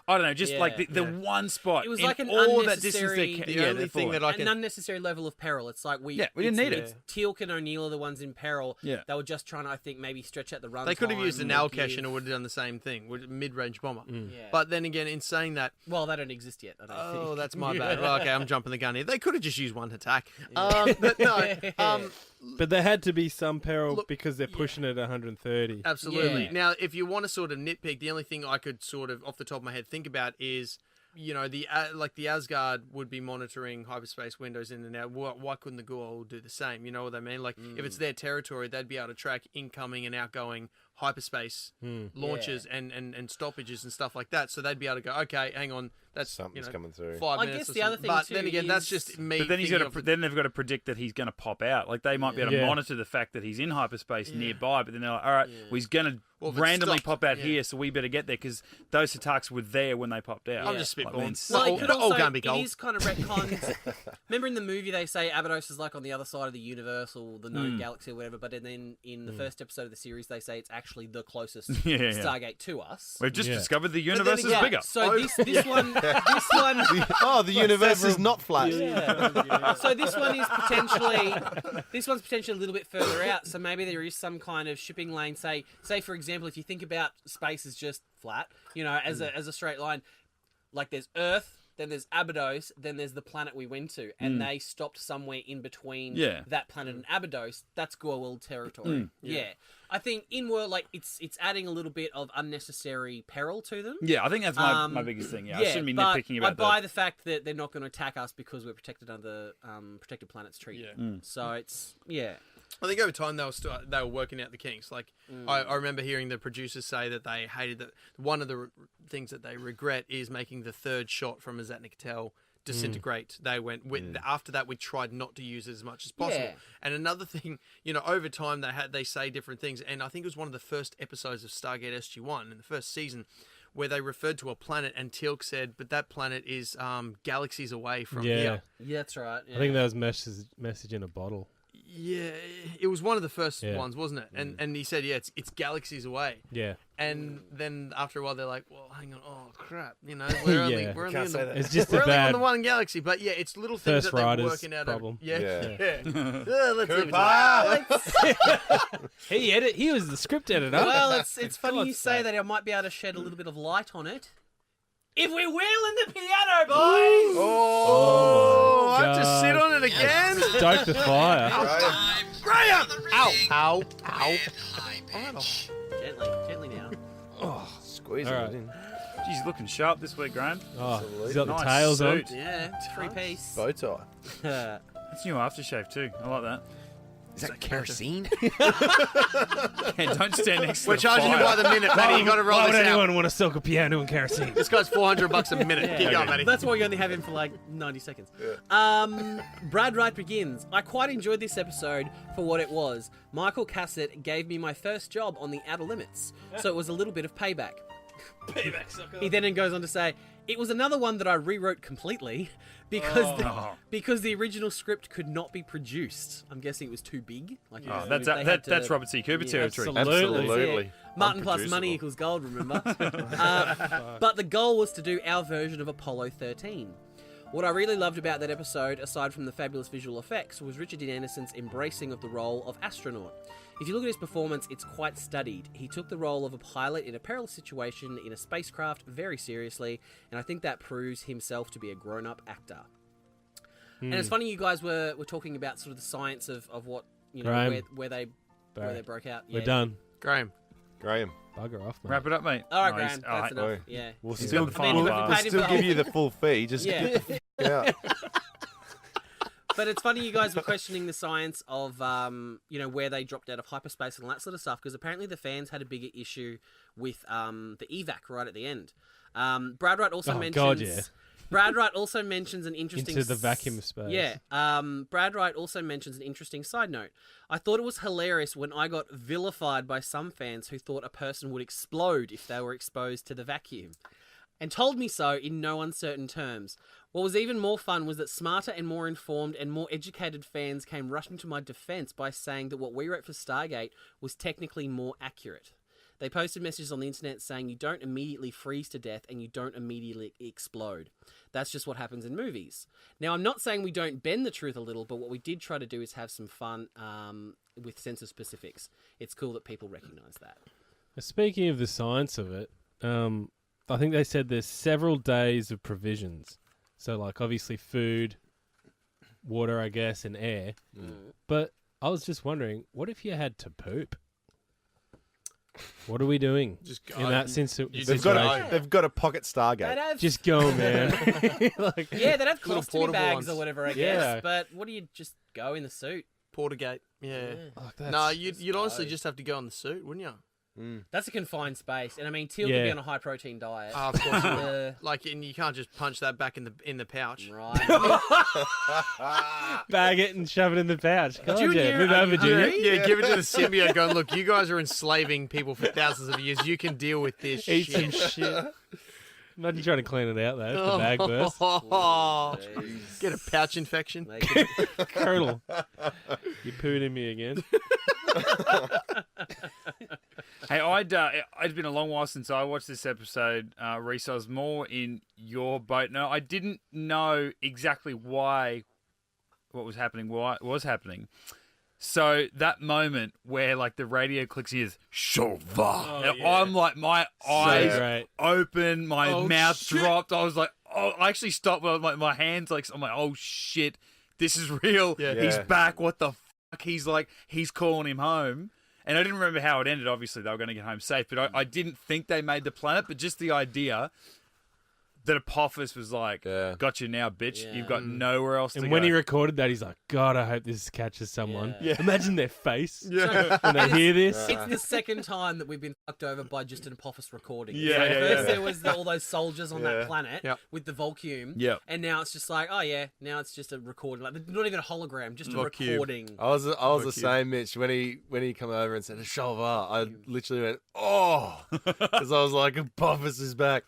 I don't know, just like the one spot. It was in like an all that distance unnecessary- they The only thing that I An can unnecessary level of peril. It's like we didn't need it. Teal'c and O'Neill are the ones in peril. Yeah. They were just trying to, I think, maybe stretch out the run. They could have used an or Alkesh give- and it would have done the same thing, with a mid-range bomber. Yeah. But then again, in saying that, Well, they don't exist yet. I don't think. that's my bad. Well, okay, I'm jumping the gun here. They could have just used one attack. But no, but there had to be some peril because they're pushing it 130. absolutely. Yeah. Now, if you want to sort of nitpick, the only thing I could sort of off the top of my head think about is, the Asgard would be monitoring hyperspace windows in and out. Why couldn't the Goa'uld do the same? You know what I mean? Like, if it's their territory, they'd be able to track incoming and outgoing hyperspace launches and stoppages and stuff like that. So they'd be able to go, okay, hang on, that's Something's coming through. 5 I minutes. guess or the other something. thing but too then again, that's is- just me. But then thinking of- then they've got to predict that he's going to pop out. Like they might be able to Yeah. monitor the fact that he's in hyperspace nearby, but then they're like, all right, well, he's going to Well, if it randomly stopped, pop out yeah. here, so we better get there because those Hataks were there when they popped out. I'm just spitballing. it's- Well, Oh, it could oh, also, gonna be it gold. is kind of retcons. Remember in the movie they say Abydos is like on the other side of the universe or the known galaxy or whatever, but then in the first episode of the series they say it's actually the closest Yeah. Stargate to us. We've just Yeah. discovered the universe is again- bigger. So this one, The universe is not flat. so this one's potentially a little bit further out. So maybe there is some kind of shipping lane. Say for example, if you think about space as just flat, as a straight line, like there's Earth. Then there's Abydos, then there's the planet we went to, and they stopped somewhere in between that planet and Abydos. That's Goa'uld territory. Yeah. I think in world, like it's adding a little bit of unnecessary peril to them. Yeah, I think that's my biggest thing. Yeah, I shouldn't be but nitpicking about I buy the fact that they're not going to attack us because we're protected under protected planets treaty. So it's I think over time they were working out the kinks. Like I remember hearing the producers say that they hated that one of the things that they regret is making the third shot from a Zatnik-Tel disintegrate. They went after that we tried not to use it as much as possible. Yeah. And another thing, over time they say different things. And I think it was one of the first episodes of Stargate SG-1 in the first season where they referred to a planet and Teal'c said, but that planet is galaxies away from here. yeah, that's right. Yeah. I think that was message in a bottle. Yeah, it was one of the first ones, wasn't it? And he said, it's galaxies away. Yeah. And then after a while, they're like, well, hang on, oh crap, we're only, Yeah. we're only, Can't in say the, that. It's just we're a only on bad the one galaxy. But yeah, it's little things First that they're writer's working out. problem. Yeah. Let's leave it to He was the script editor. Well, it's funny you God's say sake. that. I might be able to shed a little bit of light on it. If we wheel in the piano, boys! Oh, I have to God. sit on it again? Stoke the fire. Graham! Ow. Gently now. Squeezing All right. it in. Geez, looking sharp this week, Graham. Oh, he's got Nice the tails suit. Yeah, it's a free piece. Bow tie. It's new aftershave too. I like that. Is that kerosene? Yeah, don't stand next to We're the charging you fire. by the minute, Matty. You got to roll Why this would out. anyone want to soak a piano in kerosene? This guy's $400 a minute. Keep going, Matty. That's why you only have him for like 90 seconds. Brad Wright begins. I quite enjoyed this episode for what it was. Michael Cassett gave me my first job on the Outer Limits, so it was a little bit of payback. Payback, sucker. He then goes on to say, it was another one that I rewrote completely because the original script could not be produced. I'm guessing it was too big. Like Oh, they had to- that's Robert C. Cooper territory. Absolutely. Martin plus money equals gold, remember? But the goal was to do our version of Apollo 13. What I really loved about that episode, aside from the fabulous visual effects, was Richard Dean Anderson's embracing of the role of astronaut. If you look at his performance, it's quite studied. He took the role of a pilot in a perilous situation in a spacecraft very seriously, and I think that proves himself to be a grown-up actor. And it's funny you guys were talking about sort of the science of what, you know, Graham. where they broke out. We're Yeah. don. Graham. Bugger off, mate. Wrap it up, mate. All right, Nice. Graham, that's enough. Oi. Yeah. We'll He's still, got the final We'll bar. paid him still for give the you the full fee. Just Yeah. get the f- out. But it's funny you guys were questioning the science of, you know, where they dropped out of hyperspace and all that sort of stuff, because apparently the fans had a bigger issue with the evac right at the end. Brad Wright also mentions... God, yeah. Brad Wright also mentions an interesting... Into the vacuum of space. Yeah. Brad Wright also mentions an interesting side note. I thought it was hilarious when I got vilified by some fans who thought a person would explode if they were exposed to the vacuum, and told me so in no uncertain terms. What was even more fun was that smarter and more informed and more educated fans came rushing to my defense by saying that what we wrote for Stargate was technically more accurate. They posted messages on the internet saying you don't immediately freeze to death and you don't immediately explode. That's just what happens in movies. Now, I'm not saying we don't bend the truth a little, but what we did try to do is have some fun with sense of specifics. It's cool that people recognise that. Speaking of the science of it, I think they said there's several days of provisions. So, like, obviously food, water, I guess, and air. But I was just wondering, what if you had to poop? What are we doing Just go. in that sense? They've got a pocket Stargate. They'd have, Just go, man. Like, yeah, they'd have Little colostomy portable bags ones. or whatever, I Yeah. guess. But what do you just go in the suit? Portergate. Yeah. like that's- No, you'd honestly just have to go in the suit, wouldn't you? That's a confined space, and I mean, Teal Yeah. could be on a high protein diet. of course. Like, And you can't just punch that back in the pouch. right? bag it and shove it in the pouch. Come on, Junior, Jeff. Move are over, you Junior. hungry? Yeah, give it to the symbiote. Going, look, you guys are enslaving people for thousands of years. You can deal with this Eat shit. some shit. Imagine trying to clean it out, though. If the bag bursts. Oh, get a pouch infection. They could- Colonel, you pooed in me again. Hey, it's been a long while since I watched this episode, Rhys. I was more in your boat. No, I didn't know exactly what was happening. So that moment where like the radio clicks is Shova. And I'm like, my eyes great. open, my mouth shit. dropped. I was like, oh, I actually stopped. My hands like, I'm like, oh shit, this is real. Yeah. He's Yeah. back. What the fuck? He's calling him home. And I didn't remember how it ended. Obviously, they were going to get home safe, but I didn't think they made the planet. But just the idea that Apophis was like, Yeah. got you now, bitch. Yeah. You've got nowhere else to And go. when he recorded that, he's like, God, I hope this catches someone. Yeah. Imagine their face Yeah. when they hear this. It's the second time that we've been fucked over by just an Apophis recording. Yeah, So yeah, first yeah. there was all those soldiers on that planet Yep. with the vacuum. Yep. And now it's just like, oh yeah, now it's just a recording. Like not even a hologram, just a Vacuum. recording. I was the Vacuum. same, Mitch. When he come over and said Shova, I literally went, oh, because I was like, Apophis is back.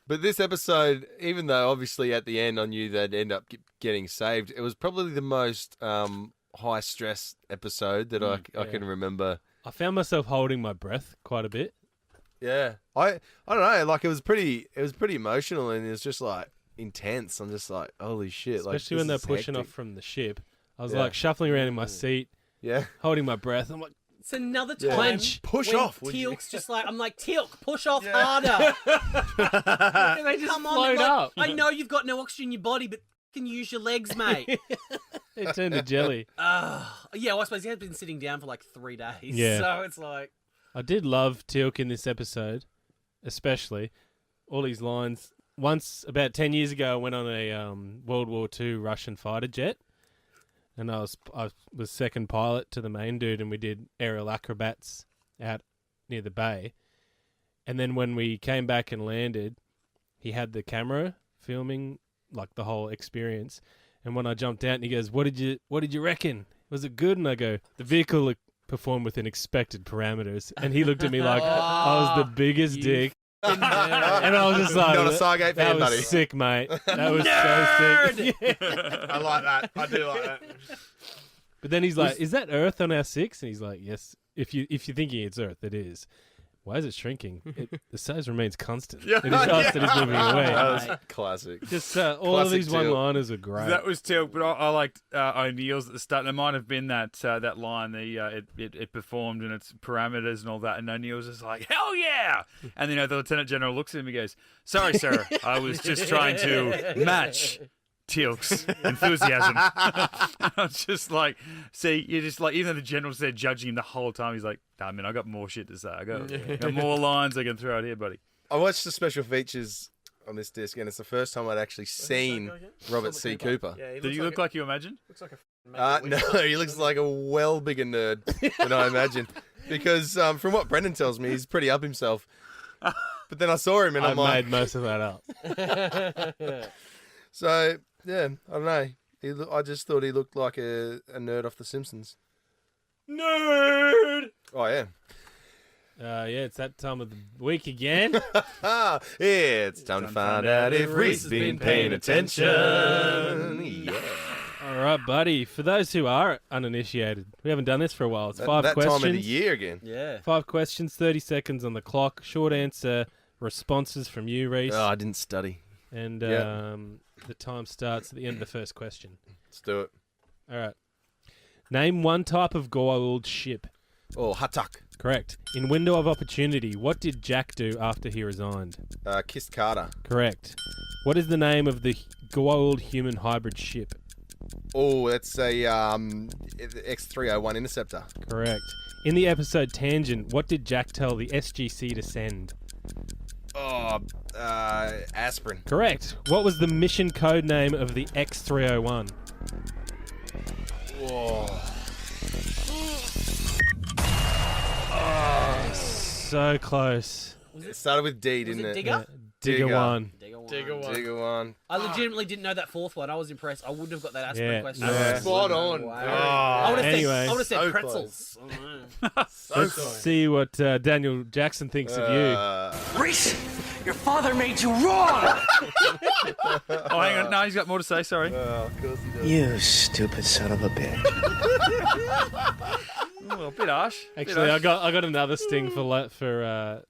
But this episode, even though obviously at the end I knew they'd end up getting saved, it was probably the most high stress episode that I can remember. I found myself holding my breath quite a bit. Yeah, I don't know. Like it was pretty emotional and it was just like intense. I'm just like, holy shit! Especially like, when they're this is pushing hectic. off from the ship. I was Yeah. like shuffling around in my seat, Yeah, holding my breath. I'm like, It's another Yeah. time. Clench. Push when off, would you? Teal'c's just like, I'm like, Teal'c, push off harder. they just Come on, float like, up. I know you've got no oxygen in your body, but you can use your legs, mate. It turned to jelly. Yeah, well, I suppose he has been sitting down for like 3 days. Yeah. So it's like, I did love Teal'c in this episode, especially all his lines. Once, about 10 years ago, I went on a World War II Russian fighter jet, and I was second pilot to the main dude, and we did aerial acrobats out near the bay. And then when we came back and landed, he had the camera filming like the whole experience. And when I jumped out, and he goes, "What did you reckon? Was it good?" And I go, "The vehicle performed within expected parameters." And he looked at me like I was the biggest dick. And I was just like, Not a Stargate fan, that was buddy. sick, mate. That was so sick. Yeah. I like that. I do like that. But then he's like, "Is that Earth on our 6?" And he's like, "Yes. If you're thinking it's Earth, it is." Why is it shrinking? The size remains constant. Yeah. It is us that is moving away. That was classic. Just all of Classic these Teal'c. one-liners are great. That was Teal'c, but I liked O'Neill's at the start. And it might have been that line, it performed in its parameters and all that. And O'Neill's just like, "Hell yeah!" And the Lieutenant General looks at him and goes, "Sorry, sir, I was just trying to match Teal'c's enthusiasm." I was just like, see, you're just like, even though the general's there judging him the whole time, he's like, "Nah, man, I got more shit to say. I got more lines I can throw out here, buddy." I watched the special features on this disc, and it's the first time I'd actually seen Robert C. Cooper. Yeah, Did he look like you imagined? Looks like a No, he looks like a well bigger nerd than I imagined. Because from what Brendan tells me, he's pretty up himself. But then I saw him, and I I'm like, made most of that up. so yeah, I don't know. I just thought he looked like a nerd off The Simpsons. nerd. Oh yeah. Yeah, it's that time of the week again. Yeah, it's time to find out if Rhys has been paying attention. Yeah. All right, buddy. For those who are uninitiated, we haven't done this for a while. It's five that questions. time of the year again. Yeah. 5 questions, 30 seconds on the clock. Short answer responses from you, Rhys. Oh, I didn't study. And Yeah. the time starts at the end of the first question. Let's do it. All right. Name one type of Goa'uld ship. Oh, Hatak. Correct. In Window of Opportunity, what did Jack do after he resigned? Kissed Carter. Correct. What is the name of the Goa'uld human hybrid ship? Oh, that's a X-301 Interceptor. Correct. In the episode Tangent, what did Jack tell the SGC to send? Oh, aspirin. Correct. What was the mission code name of the X-301? Whoa. So close. It started with D, Was didn't it it? Digger? Digger Digger. 1. Digger one. Digger one. I legitimately didn't know that fourth one. I was impressed. I wouldn't have got that aspirin Yeah, question. no. Spot on. Wow. Oh, I would have Anyway. said, I would have said So pretzels. Let's see what Daniel Jackson thinks of you. Rhys, your father made you wrong! Oh, hang on. No, he's got more to say. Sorry. of course he does. You stupid son of a bitch. Well, a bit harsh. Actually, I got another sting for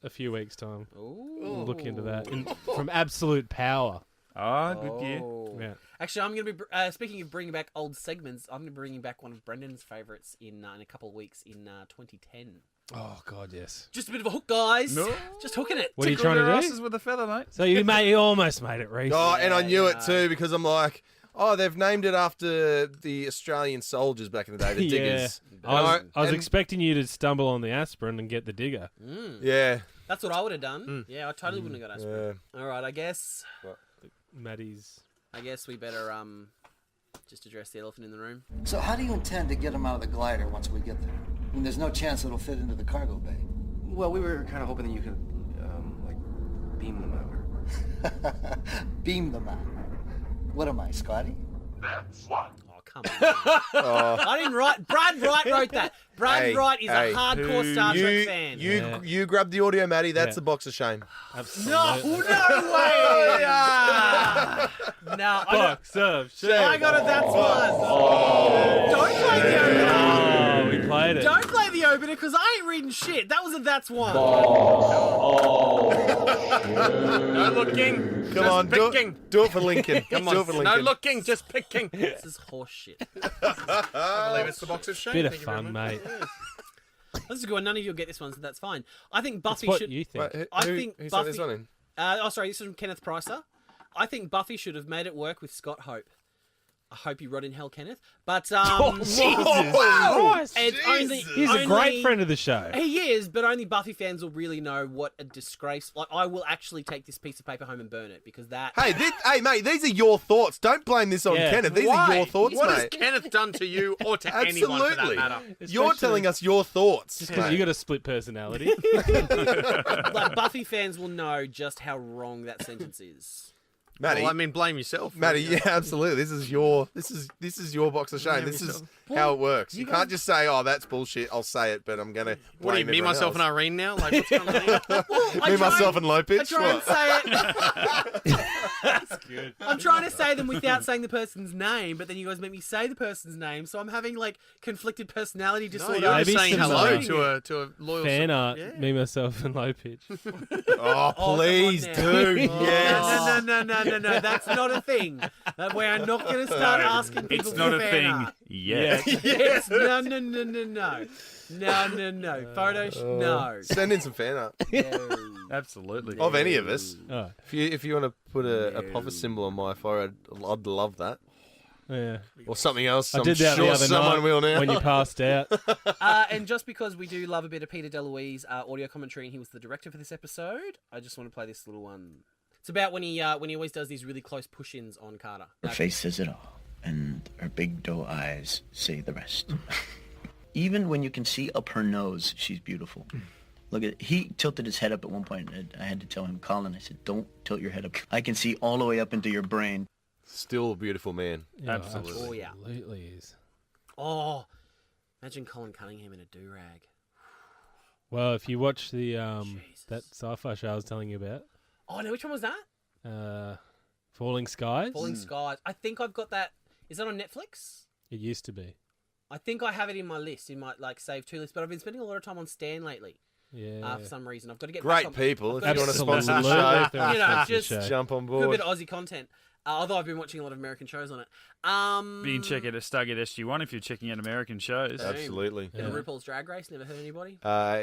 a few weeks' time. Ooh. We'll look into that. From Absolute Power. Ah, good gear. Oh. Yeah. Actually, I'm going to be speaking of bringing back old segments. I'm going to be bringing back one of Brendan's favourites in a couple of weeks in 2010. Oh, God, yes. Just a bit of a hook, guys. No. Just hooking it. What are you Tickle trying their to do? asses with a feather, mate. So you almost made it, Rhys. Oh, and I knew it Yeah. too because I'm like, oh, they've named it after the Australian soldiers back in the day, the Diggers. I was And- expecting you to stumble on the aspirin and get the digger. Yeah. That's what I would have done. Yeah, I totally wouldn't have got aspirin. Yeah. All right, I guess Maddie's. we better just address the elephant in the room. So how do you intend to get him out of the glider once we get there? I mean, there's no chance it'll fit into the cargo bay. Well, we were kind of hoping that you could, beam them out. Beam them out. What am I, Scotty? Oh, come on. I didn't write. Brad Wright wrote that. Brad Hey, Wright is hey, a hardcore Star Trek fan. You grab the audio, Matty. That's Yeah. the box of shame. Absolutely. No way! No, Box of shame. I got it. That's one. Don't play the opener. Oh, we played it. Don't play the opener because I ain't reading shit. That was a that's one. No looking. Come just on, picking. do it for Lincoln. Come do it on. for No Lincoln. looking, just picking. This is horse shit. I believe it's the box of shame. Bit of Thank you very fun, much. mate. This is good. None of you'll get this one, so that's fine. I think That's Buffy what should. you think. Wait, I who think sent Buffy. this one in? Sorry, this is from Kenneth Prosser. I think Buffy should have made it work with Scott Hope. I hope you rot in hell, Kenneth. But Jesus it's Christ. only He's a great friend of the show. He is, but only Buffy fans will really know what a disgrace. Like, I will actually take this piece of paper home and burn it because that. Hey, mate, these are your thoughts. Don't blame this on Kenneth. These are your thoughts, What has mate. Kenneth done to you or to anyone for that Absolutely. matter? You're telling us your thoughts. Just because you got a split personality. Like, Buffy fans will know just how wrong that sentence is. Matty, Well, I mean, blame yourself. Matty, yeah, absolutely. This is your box of shame. This is how it works. You can't just say, "Oh, that's bullshit." I'll say it, but I'm gonna What do you, blame me, everyone myself, else. and Irene now? Like, what's going on here? Me, myself, and low pitch. I try and What? say it. That's good. I'm trying to say them without saying the person's name, but then you guys make me say the person's name, so I'm having like conflicted personality No, disorder. you're Maybe just saying some, hello to a loyal Fan art, Yeah. me, myself, and low pitch. Oh, please, come on now. dude. Yes. No. That's not a thing. We are not going to start asking people It's for not a fan thing art. yet. Yes. No. Photos, no. Send in some fan art Absolutely. of any of us. Oh, If you want to put a Apophis symbol on my forehead, I'd love that. yeah. Or something else. I I'm did that sure the other someone night will now. when you passed out. And just because we do love a bit of Peter DeLuise audio commentary, and he was the director for this episode, I just want to play this little one. It's about when he always does these really close push-ins on Carter. Her face says it all, and her big doe eyes say the rest. Even when you can see up her nose, she's beautiful. Look at he tilted his head up at one point. And I had to tell him, Colin, I said, don't tilt your head up. I can see all the way up into your brain. Still a beautiful man. Yeah, Absolutely. Oh, yeah. Absolutely is. Oh, imagine Colin Cunningham in a do-rag. Well, if you watch the Jesus. that sci-fi show I was telling you about, Oh, no, which one was that? Falling Skies. Falling Skies. I think I've got that. Is that on Netflix? It used to be. I think I have it in my list, in my like save to list, but I've been spending a lot of time on Stan lately. Yeah. For some reason, I've got to get Great back on, people. I've If got you want to Absolutely. sponsor the show, If they want to You know, sponsor the just- show. jump on Good board. bit of Aussie content. Although I've been watching a lot of American shows on it. You can check it at Stargate SG1 if you're checking out American shows. Absolutely. Bit of RuPaul's Drag Race. Never heard anybody.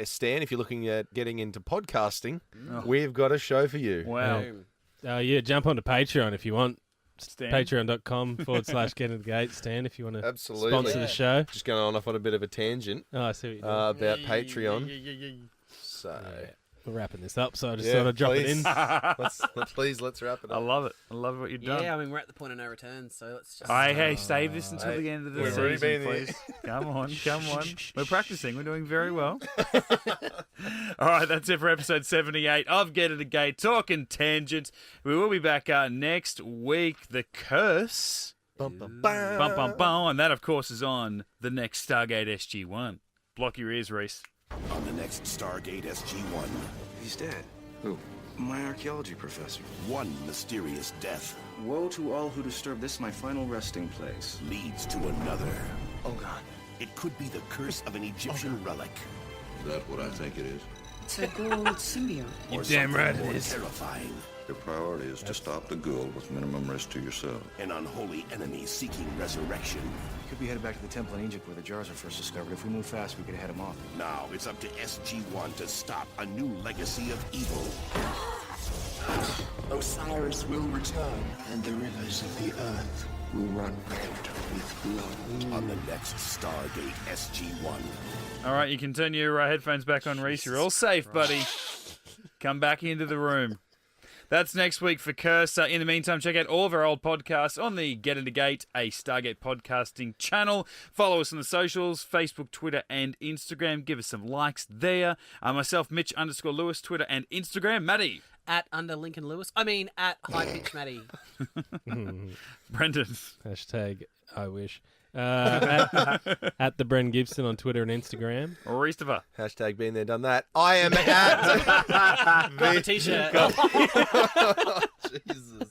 Stan, if you're looking at getting into podcasting, we've got a show for you. Wow. Boom. Yeah, jump onto Patreon if you want. Stan. Patreon.com/Get Into Gate. Stan, if you want to Absolutely. sponsor the show. Just going off on a bit of a tangent Oh, I see what you did. about Patreon. So, We're wrapping this up, so I just thought I'd drop it in. let's wrap it I up. love it. I love what you've done. Yeah, I mean, we're at the point of no return, so let's just... Hey, save this until Hey, the end of the we've already season, been here. please. Come on. We're practicing. We're doing very well. All right, that's it for episode 78 of Get Into Gate, talking tangents. We will be back next week. The Curse. Bum, bum, Bum, bum. bum, bum. And that, of course, is on the next Stargate SG-1. Block your ears, Rhys. On the next Stargate SG-1, He's dead. Who? My archaeology professor. one mysterious death Woe to all who disturb this my final resting place. leads to another. Oh God. It could be the curse of an Egyptian relic. Is that what I think it is? It's a gold symbiote. Or damn something right it more is. terrifying. Your priority is to stop the ghoul with minimum risk to yourself. An unholy enemy seeking resurrection. We could be headed back to the temple in Egypt where the jars were first discovered. If we move fast, we could head him off. Now it's up to SG-1 to stop a new legacy of evil. Osiris will return, and the rivers of the earth will run red with blood. On the next Stargate SG-1. All right, you can turn your headphones back on, Rhys. You're all safe, buddy. Come back into the room. That's next week for Curse. In the meantime, check out all of our old podcasts on the Get Into Gate, a Stargate podcasting channel. Follow us on the socials, Facebook, Twitter, and Instagram. Give us some likes there. Myself, Mitch_Lewis, Twitter and Instagram. Maddie. At under Lincoln Lewis. I mean, at High Pitch Matty. Brendan. Hashtag I wish. At the Bren Gibson on Twitter and Instagram. Christopher. Hashtag been there, done that. I am at Got a t-shirt. Jesus.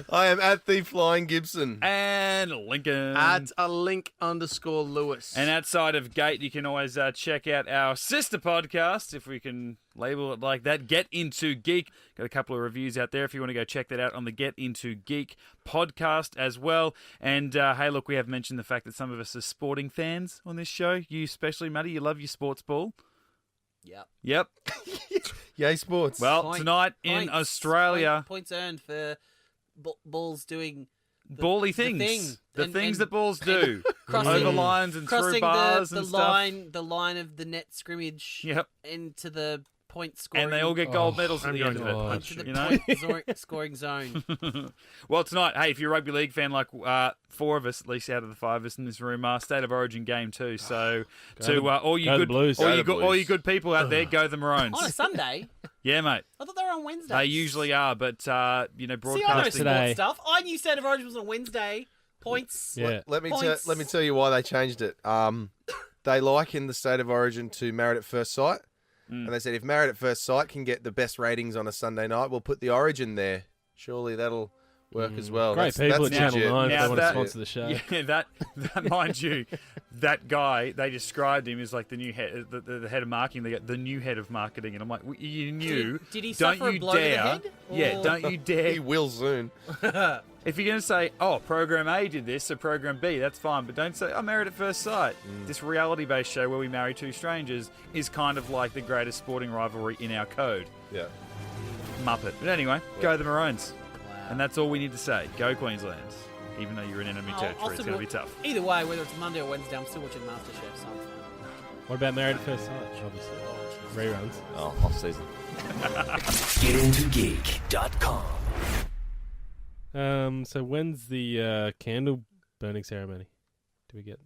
I am at the Flying Gibson. And Lincoln. At a link_Lewis. And outside of Gate, you can always check out our sister podcast, if we can label it like that, Get Into Geek. Got a couple of reviews out there if you want to go check that out on the Get Into Geek podcast as well. And hey, look, we have mentioned the fact that some of us are sporting fans on this show. You especially, Matty, you love your sports ball. Yep. Yay, sports. Well, tonight in Points. Australia. Points earned for balls doing bally things. The things that balls do. Crossing- Over lines and through crossing bars the and stuff. the line of the net scrimmage. Yep. Into the point scoring. And they all get gold medals at I'm the end of going it. into the You know? point scoring zone. Well, tonight, hey, if you're a rugby league fan, like 4 of us, at least out of the 5 of us in this room, State of Origin game too. So, all you good, Blues. all you good people out there, go the Maroons. On a Sunday. Yeah, mate. I thought they were on Wednesday. They usually are, but See, I know broadcasting sports today. stuff. I knew State of Origin was on Wednesday. Points. Yeah. Let me Points. tell you why they changed it. They liken the State of Origin to Married at First Sight, and they said if Married at First Sight can get the best ratings on a Sunday night, we'll put the Origin there. Surely that'll work as well. Great people at Channel legit. 9 if Now they want to that- sponsor the show. Yeah, that mind you, that guy, they described him as like the new head, the head of marketing, the new head of marketing, and I'm like, well, you knew? Did he don't suffer you a blow to the dare? head, Yeah, or- don't you dare. He will soon. If you're going to say, oh, Program A did this, so Program B, that's fine. But don't say, oh, Married at First Sight. This reality-based show where we marry 2 strangers is kind of like the greatest sporting rivalry in our code. Yeah. Muppet. But anyway, go the Maroons. And that's all we need to say. Go Queensland. Even though you're in enemy I'll territory, it's still going to be tough. Either way, whether it's Monday or Wednesday, I'm still watching MasterChef. So I'm fine. What about Married at First Sight? Obviously. Reruns. Oh, off season. GetIntoGeek.com. So when's the candle burning ceremony? Do we get?